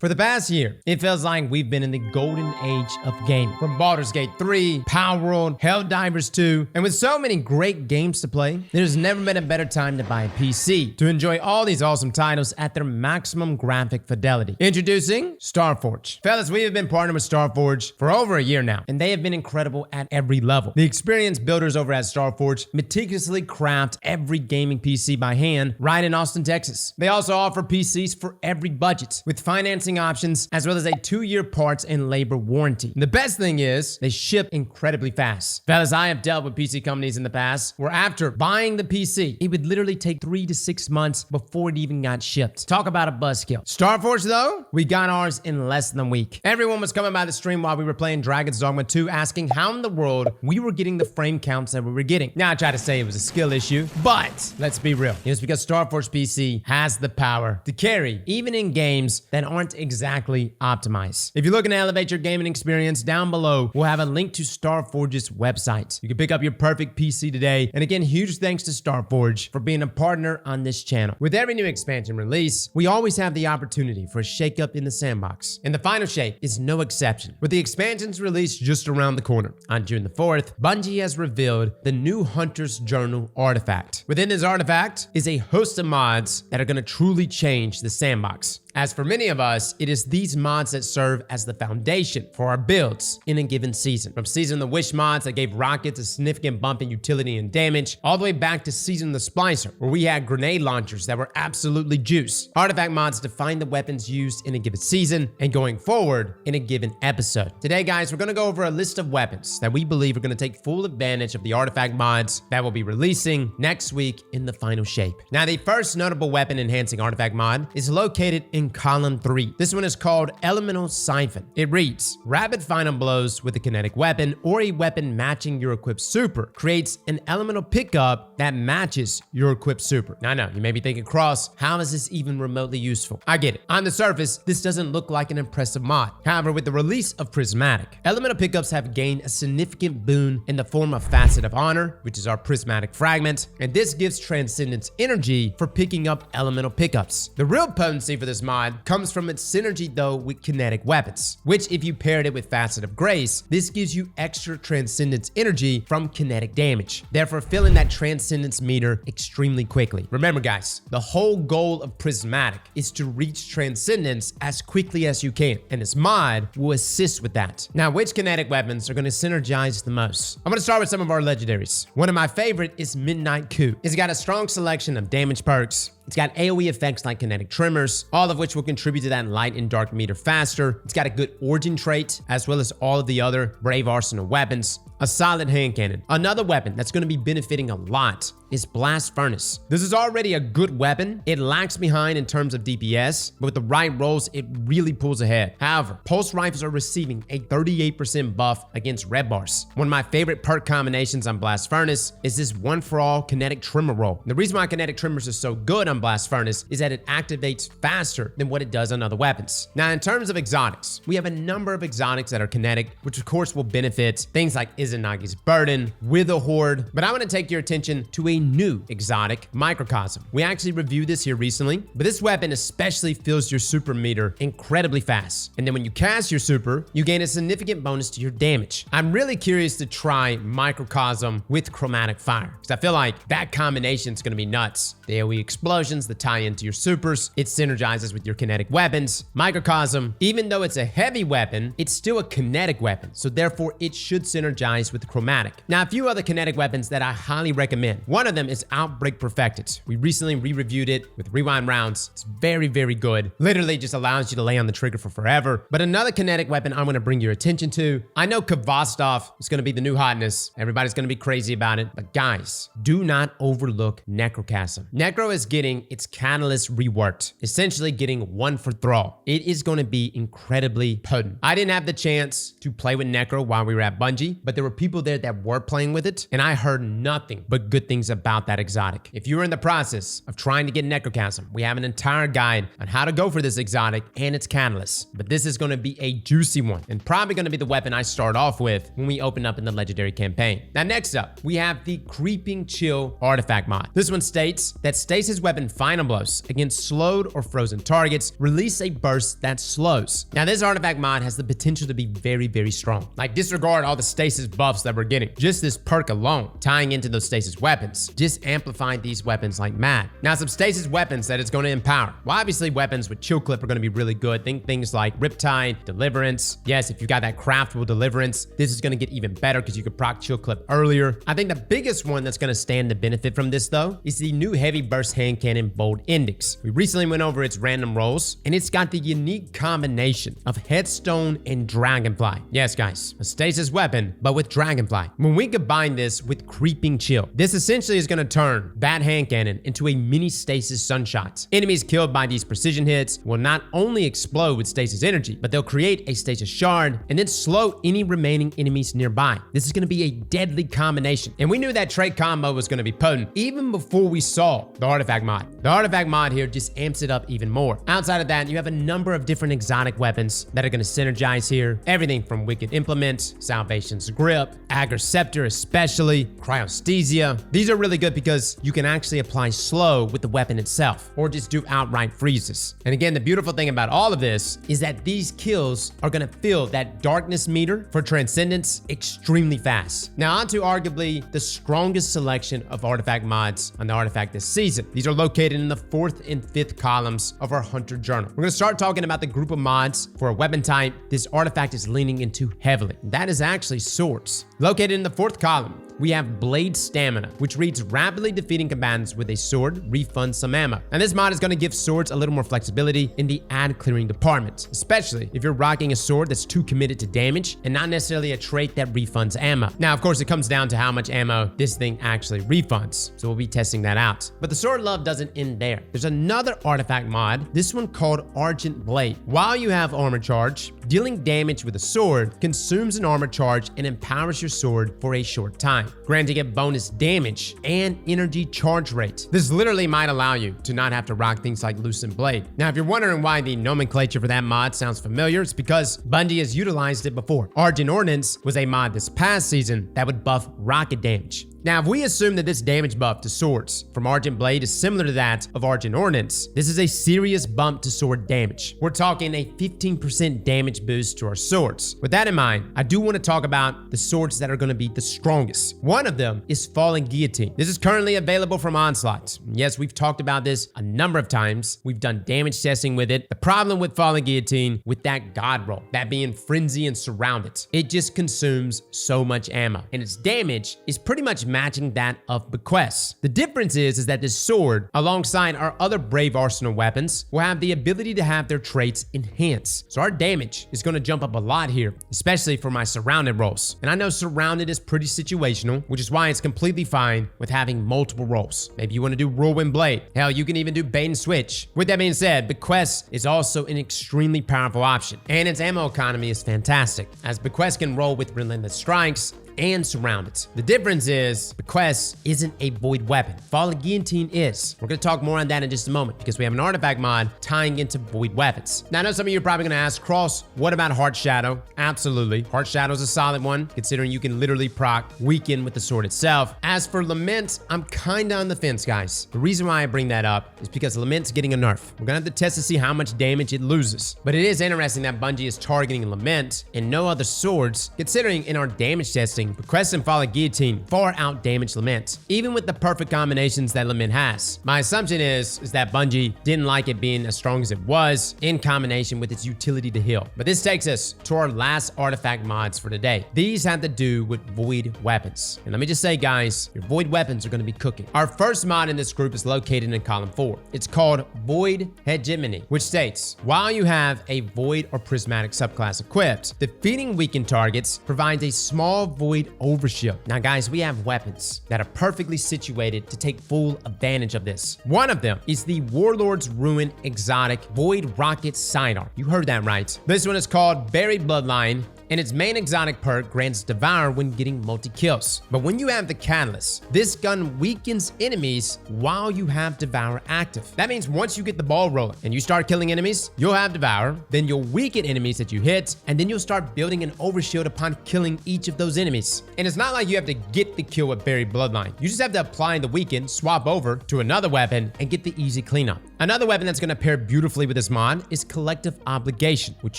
For the past year, it feels like we've been in the golden age of gaming. From Baldur's Gate 3, Power World, Helldivers 2, and with so many great games to play, there's never been a better time to buy a PC to enjoy all these awesome titles at their maximum graphic fidelity. Introducing StarForge. Fellas, we have been partnered with StarForge for over a year now, and they have been incredible at every level. The experienced builders over at StarForge meticulously craft every gaming PC by hand right in Austin, Texas. They also offer PCs for every budget, with financing options as well as a 2-year parts and labor warranty. The best thing is they ship incredibly fast. Fellas, I have dealt with PC companies in the past where after buying the PC, it would literally take 3 to 6 months before it even got shipped. Talk about a buzzkill. StarForge though, we got ours in less than a week. Everyone was coming by the stream while we were playing Dragon's Dogma 2 asking how in the world we were getting the frame counts that we were getting. Now I try to say it was a skill issue, but let's be real. It's because StarForge PC has the power to carry even in games that aren't exactly optimized. If you're looking to elevate your gaming experience, down below we'll have a link to StarForge's website. You can pick up your perfect PC today. And again, huge thanks to StarForge for being a partner on this channel. With every new expansion release, we always have the opportunity for a shakeup in the sandbox. And the final shape is no exception. With the expansions released just around the corner, on June the 4th, Bungie has revealed the new Hunter's Journal artifact. Within this artifact is a host of mods that are going to truly change the sandbox. As for many of us, it is these mods that serve as the foundation for our builds in a given season. From Season the Wish mods that gave rockets a significant bump in utility and damage, all the way back to Season the Splicer, where we had grenade launchers that were absolutely juice. Artifact mods define the weapons used in a given season and going forward in a given episode. Today, guys, we're gonna go over a list of weapons that we believe are gonna take full advantage of the artifact mods that will be releasing next week in the final shape. Now, the first notable weapon enhancing artifact mod is located in column 3. This one is called Elemental Siphon. It reads, rapid final blows with a kinetic weapon or a weapon matching your equipped super creates an elemental pickup that matches your equipped super. Now, I know, you may be thinking, Cross, how is this even remotely useful? I get it. On the surface, this doesn't look like an impressive mod. However, with the release of Prismatic, elemental pickups have gained a significant boon in the form of Facet of Honor, which is our prismatic fragment, and this gives Transcendence energy for picking up elemental pickups. The real potency for this mod comes from its synergy though with kinetic weapons, which if you paired it with Facet of Grace, this gives you extra Transcendence energy from kinetic damage, therefore filling that Transcendence meter extremely quickly. Remember guys, the whole goal of Prismatic is to reach Transcendence as quickly as you can, and this mod will assist with that. Now, which kinetic weapons are going to synergize the most? I'm going to start with some of our legendaries. One of my favorite is Midnight Coup. It's got a strong selection of damage perks. It's got AoE effects like kinetic tremors, all of which will contribute to that light and dark meter faster. It's got a good origin trait, as well as all of the other Brave Arsenal weapons. A solid hand cannon. Another weapon that's going to be benefiting a lot is Blast Furnace. This is already a good weapon. It lags behind in terms of DPS, but with the right rolls, it really pulls ahead. However, pulse rifles are receiving a 38% buff against red bars. One of my favorite perk combinations on Blast Furnace is this one for all kinetic tremor roll. The reason why kinetic tremors is so good on Blast Furnace is that it activates faster than what it does on other weapons. Now, in terms of exotics, we have a number of exotics that are kinetic, which of course will benefit things like Izanagi's Burden, Wither Horde, but I want to take your attention to a new exotic, Microcosm. We actually reviewed this here recently, but this weapon especially fills your super meter incredibly fast. And then when you cast your super, you gain a significant bonus to your damage. I'm really curious to try Microcosm with Chromatic Fire, because I feel like that combination is going to be nuts. The AoE explosions, the tie into your supers, it synergizes with your kinetic weapons. Microcosm, even though it's a heavy weapon, it's still a kinetic weapon, so therefore it should synergize with Chromatic. Now, a few other kinetic weapons that I highly recommend. One of them is Outbreak Perfected. We recently re-reviewed it with Rewind Rounds. It's very, very good. Literally just allows you to lay on the trigger for forever. But another kinetic weapon I want to bring your attention to, I know Kvostov is going to be the new hotness. Everybody's going to be crazy about it. But guys, do not overlook Necrochasm. Necro is getting its catalyst reworked, essentially getting one for Thrall. It is going to be incredibly potent. I didn't have the chance to play with Necro while we were at Bungie, but there were people there that were playing with it, and I heard nothing but good things about about that exotic. If you're in the process of trying to get Necrochasm, we have an entire guide on how to go for this exotic and its catalyst. But this is going to be a juicy one and probably going to be the weapon I start off with when we open up in the legendary campaign. Now, next up, we have the Creeping Chill artifact mod. This one states that stasis weapon final blows against slowed or frozen targets release a burst that slows. Now, this artifact mod has the potential to be very, very strong. Like, disregard all the stasis buffs that we're getting. Just this perk alone, tying into those stasis weapons, just amplifying these weapons like mad. Now, some stasis weapons that it's going to empower. Well, obviously, weapons with chill clip are going to be really good. Think things like Riptide, Deliverance. Yes, if you got that craftable Deliverance, this is going to get even better because you could proc chill clip earlier. I think the biggest one that's going to stand to benefit from this, though, is the new heavy burst hand cannon bold index. We recently went over its random rolls, and it's got the unique combination of headstone and dragonfly. Yes, guys, a stasis weapon, but with dragonfly. When we combine this with creeping chill, this essentially is going to turn that hand cannon into a mini stasis sunshot. Enemies killed by these precision hits will not only explode with stasis energy, but they'll create a stasis shard and then slow any remaining enemies nearby. This is going to be a deadly combination, and we knew that trait combo was going to be potent even before we saw the artifact mod. The artifact mod here just amps it up even more. Outside of that, you have a number of different exotic weapons that are going to synergize here. Everything from Wicked Implement, Salvation's Grip, Agar Scepter especially, Cryosthesia. These are really good because you can actually apply slow with the weapon itself or just do outright freezes. And again, the beautiful thing about all of this is that these kills are going to fill that darkness meter for Transcendence extremely fast. Now on to arguably the strongest selection of artifact mods on the artifact this season. These are located in the 4th and 5th columns of our Hunter Journal. We're going to start talking about the group of mods for a weapon type this artifact is leaning into heavily. That is actually swords. Located in the 4th column, we have Blade Stamina, which reads rapidly defeating combatants with a sword refunds some ammo. And this mod is going to give swords a little more flexibility in the ad clearing department, especially if you're rocking a sword that's too committed to damage and not necessarily a trait that refunds ammo. Now, of course, it comes down to how much ammo this thing actually refunds, so we'll be testing that out. But the sword love doesn't end there. There's another artifact mod, this one called Argent Blade. While you have armor charge, dealing damage with a sword consumes an armor charge and empowers your sword for a short time, granting it bonus damage and energy charge rate. This literally might allow you to not have to rock things like Loosened Blade. Now, if you're wondering why the nomenclature for that mod sounds familiar, it's because Bungie has utilized it before. Argent Ordnance was a mod this past season that would buff rocket damage. Now, if we assume that this damage buff to swords from Argent Blade is similar to that of Argent Ordnance, this is a serious bump to sword damage. We're talking a 15% damage boost to our swords. With that in mind, I do want to talk about the swords that are going to be the strongest. One of them is Falling Guillotine. This is currently available from Onslaught. Yes, we've talked about this a number of times. We've done damage testing with it. The problem with Falling Guillotine, with that god roll, that being Frenzy and Surrounded, it just consumes so much ammo, and its damage is pretty much matching that of Bequest. The difference is that this sword, alongside our other Brave Arsenal weapons, will have the ability to have their traits enhanced. So our damage is going to jump up a lot here, especially for my Surrounded rolls. And I know Surrounded is pretty situational, which is why it's completely fine with having multiple rolls. Maybe you want to do Whirlwind Blade. Hell, you can even do Bait and Switch. With that being said, Bequest is also an extremely powerful option, and its ammo economy is fantastic, as Bequest can roll with Relentless Strikes and Surrounded. The difference is Bequest isn't a void weapon. Falling Guillotine is. We're going to talk more on that in just a moment because we have an artifact mod tying into void weapons. Now, I know some of you are probably going to ask, Cross, what about Heart Shadow? Absolutely. Heart Shadow is a solid one, considering you can literally proc weaken with the sword itself. As for Lament, I'm kind of on the fence, guys. The reason why I bring that up is because Lament's getting a nerf. We're going to have to test to see how much damage it loses. But it is interesting that Bungie is targeting Lament and no other swords, considering in our damage testing, Bequest and Falling Guillotine far out damage Lament, even with the perfect combinations that Lament has. My assumption is that Bungie didn't like it being as strong as it was in combination with its utility to heal. But this takes us to our last artifact mods for today. These have to do with void weapons. And let me just say, guys, your void weapons are going to be cooking. Our first mod in this group is located in column 4. It's called Void Hegemony, which states, while you have a void or prismatic subclass equipped, defeating weakened targets provides a small void overshield. Now, guys, we have weapons that are perfectly situated to take full advantage of this. One of them is the Warlord's Ruin exotic Void Rocket Sidearm. You heard that right. This one is called Buried Bloodline, and its main exotic perk grants Devour when getting multi-kills. But when you have the Catalyst, this gun weakens enemies while you have Devour active. That means once you get the ball rolling and you start killing enemies, you'll have Devour, then you'll weaken enemies that you hit, and then you'll start building an overshield upon killing each of those enemies. And it's not like you have to get the kill with Buried Bloodline. You just have to apply the weaken, swap over to another weapon, and get the easy cleanup. Another weapon that's going to pair beautifully with this mod is Collective Obligation, which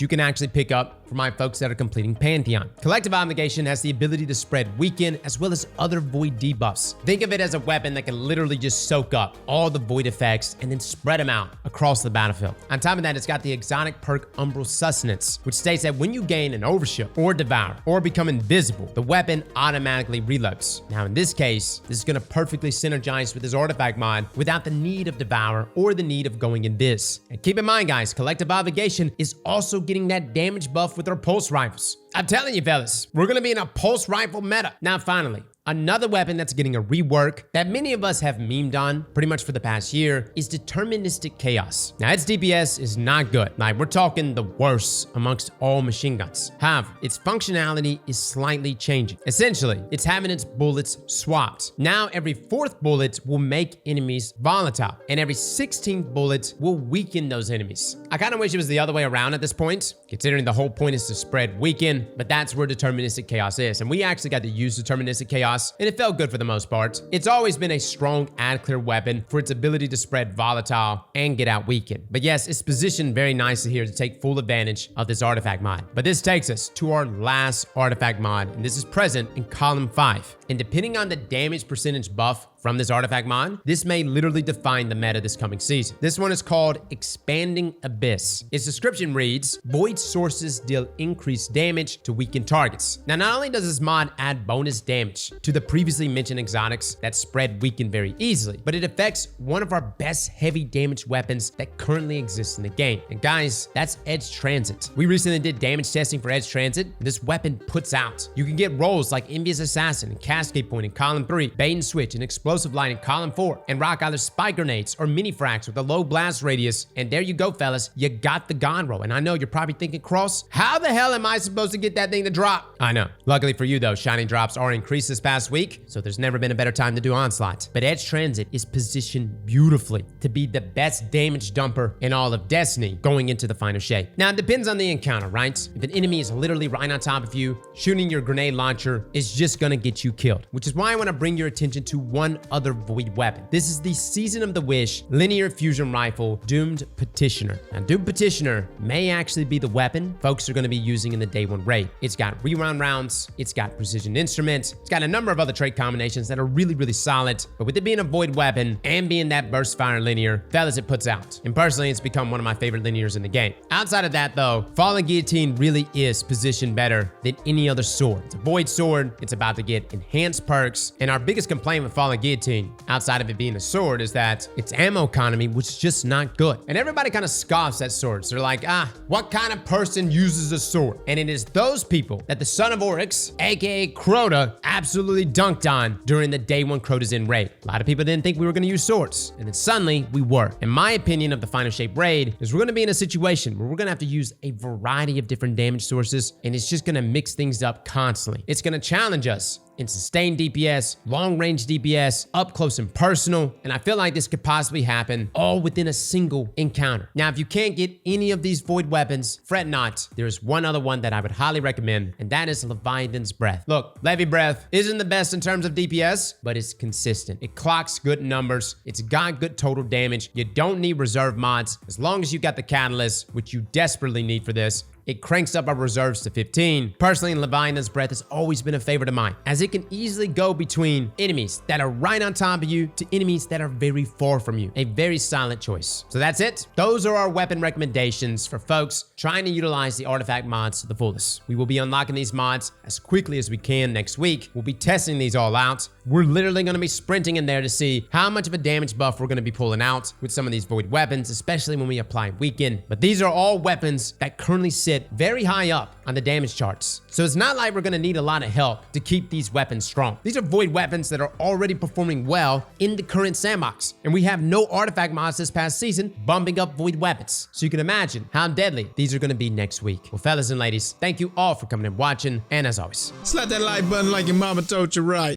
you can actually pick up for my folks that are completing Pantheon. Collective Obligation has the ability to spread weaken as well as other void debuffs. Think of it as a weapon that can literally just soak up all the void effects and then spread them out across the battlefield. On top of that, it's got the exotic perk Umbral Sustenance, which states that when you gain an overshield or devour or become invisible, the weapon automatically reloads. Now in this case, this is going to perfectly synergize with this artifact mod without the need of devour or the need of going invis. And keep in mind guys, Collective Obligation is also getting that damage buff with our pulse rifles. I'm telling you fellas, we're going to be in a pulse rifle meta. Now finally, another weapon that's getting a rework that many of us have memed on pretty much for the past year is Deterministic Chaos. Now its DPS is not good. Like we're talking the worst amongst all machine guns. However, its functionality is slightly changing. Essentially, it's having its bullets swapped. Now every 4th bullet will make enemies volatile, and every 16th bullet will weaken those enemies. I kind of wish it was the other way around at this point, considering the whole point is to spread weaken, but that's where Deterministic Chaos is, and we actually got to use Deterministic Chaos, and it felt good for the most part. It's always been a strong ad clear weapon for its ability to spread volatile and get out weakened. But yes, it's positioned very nicely here to take full advantage of this artifact mod. But this takes us to our last artifact mod, and this is present in column 5. And depending on the damage percentage buff from this artifact mod, this may literally define the meta this coming season. This one is called Expanding Abyss. Its description reads, void sources deal increased damage to weakened targets. Now, not only does this mod add bonus damage to the previously mentioned exotics that spread weaken very easily, but it affects one of our best heavy damage weapons that currently exists in the game. And guys, that's Edge Transit. We recently did damage testing for Edge Transit, and this weapon puts out. You can get rolls like Envious Assassin and Cascade Point in column 3, Bait and Switch and Explosive Light in column 4, and rock either spike grenades or mini frags with a low blast radius. And there you go, fellas, you got the gun roll. And I know you're probably thinking, Cross, how the hell am I supposed to get that thing to drop? I know. Luckily for you though, shiny drops are increased this past week, so there's never been a better time to do Onslaught. But Edge Transit is positioned beautifully to be the best damage dumper in all of Destiny going into the final shape. Now it depends on the encounter, right? If an enemy is literally right on top of you, shooting your grenade launcher is just gonna get you killed, which is why I want to bring your attention to one other void weapon. This is the Season of the Wish linear fusion rifle, Doomed Petitioner. Now Doomed Petitioner may actually be the weapon folks are going to be using in the day 1 raid. It's got reround rounds, it's got precision instruments, it's got a number of other trait combinations that are really solid, but with it being a void weapon and being that burst fire linear, fellas, it puts out. And personally, it's become one of my favorite linears in the game. Outside of that though, Fallen Guillotine really is positioned better than any other sword. It's a void sword, it's about to get enhanced perks, and our biggest complaint with Fallen Guillotine, outside of it being a sword, is that its ammo economy was just not good. And everybody kind of scoffs at swords. They're like, what kind of person uses a sword? And it is those people that the son of Oryx, aka Crota, absolutely dunked on during the day 1 Crota's End raid. A lot of people didn't think we were going to use swords, and then suddenly we were. And my opinion of the final shape raid is we're going to be in a situation where we're going to have to use a variety of different damage sources, and it's just going to mix things up constantly. It's going to challenge us in sustained DPS, long range DPS, up close and personal, and I feel like this could possibly happen all within a single encounter. Now, if you can't get any of these void weapons, fret not. There's one other one that I would highly recommend, and that is Leviathan's Breath. Look, Levy Breath isn't the best in terms of DPS, but it's consistent. It clocks good numbers. It's got good total damage. You don't need reserve mods. As long as you got the Catalyst, which you desperately need for this, it cranks up our reserves to 15. Personally, Leviathan's Breath has always been a favorite of mine, as it can easily go between enemies that are right on top of you to enemies that are very far from you. A very silent choice. So that's it. Those are our weapon recommendations for folks trying to utilize the artifact mods to the fullest. We will be unlocking these mods as quickly as we can next week. We'll be testing these all out, we're literally going to be sprinting in there to see how much of a damage buff we're going to be pulling out with some of these void weapons, especially when we apply weaken. But these are all weapons that currently sit very high up on the damage charts. So it's not like we're going to need a lot of help to keep these weapons strong. These are void weapons that are already performing well in the current sandbox. And we have no artifact mods this past season bumping up void weapons. So you can imagine how deadly these are going to be next week. Well, fellas and ladies, thank you all for coming and watching. And as always, slap that like button like your mama told you right.